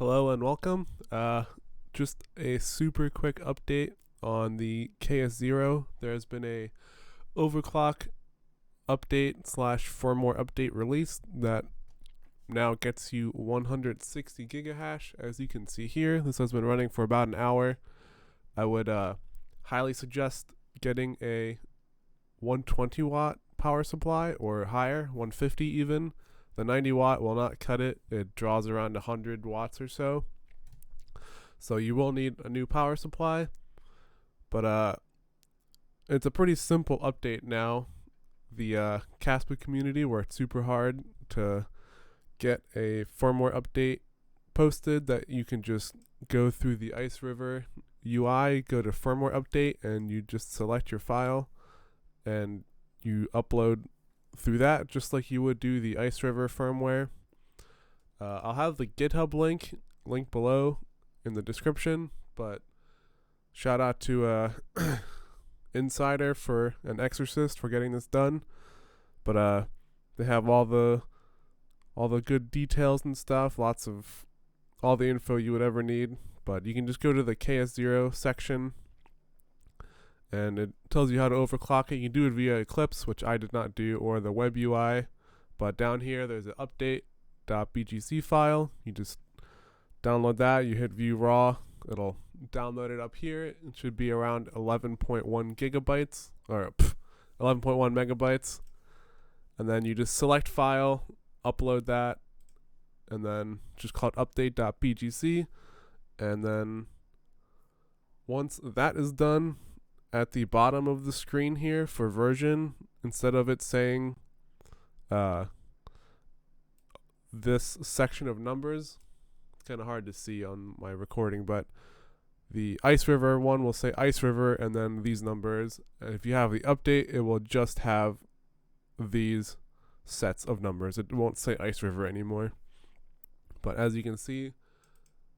Hello and welcome. Just a super quick update on the KS0. There has been a overclock update slash firmware update release that now gets you 160 gigahash. As you can see here, this has been running for about an hour. I would highly suggest getting a 120 watt power supply or higher, 150 even. The 90 watt will not cut it. It draws around 100 watts or so. So you will need a new power supply. But it's a pretty simple update now. The Casper community worked super hard to get a firmware update posted that you can just go through the Iceriver UI, go to firmware update, and you just select your file and you upload through that just like you would do the Iceriver firmware. I'll have the GitHub link below in the description, but shout out to Insider for an Exorcist for getting this done. But they have all the good details and stuff, lots of all the info you would ever need. But you can just go to the KS0 section and it tells you how to overclock it. You can do it via Eclipse, which I did not do, or the web UI. But down here, there's an update.bgc file. You just download that. You hit view raw. It'll download it up here. It should be around 11.1 gigabytes, or 11.1 megabytes. And then you just select file, upload that, and then just call it update.bgc. And then once that is done, at the bottom of the screen here for version, instead of it saying this section of numbers, it's kind of hard to see on my recording, but the Iceriver one will say Iceriver and then these numbers. And if you have the update, it will just have these sets of numbers. It won't say Iceriver anymore. But as you can see,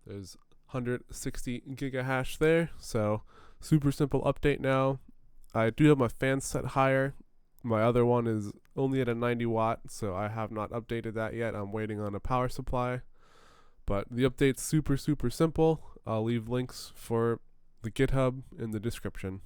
there's 160 gigahash there, so super simple update now. I do have my fan set higher. My other one is only at a 90 watt, so I have not updated that yet. I'm waiting on a power supply. But the update's super simple. I'll leave links for the GitHub in the description.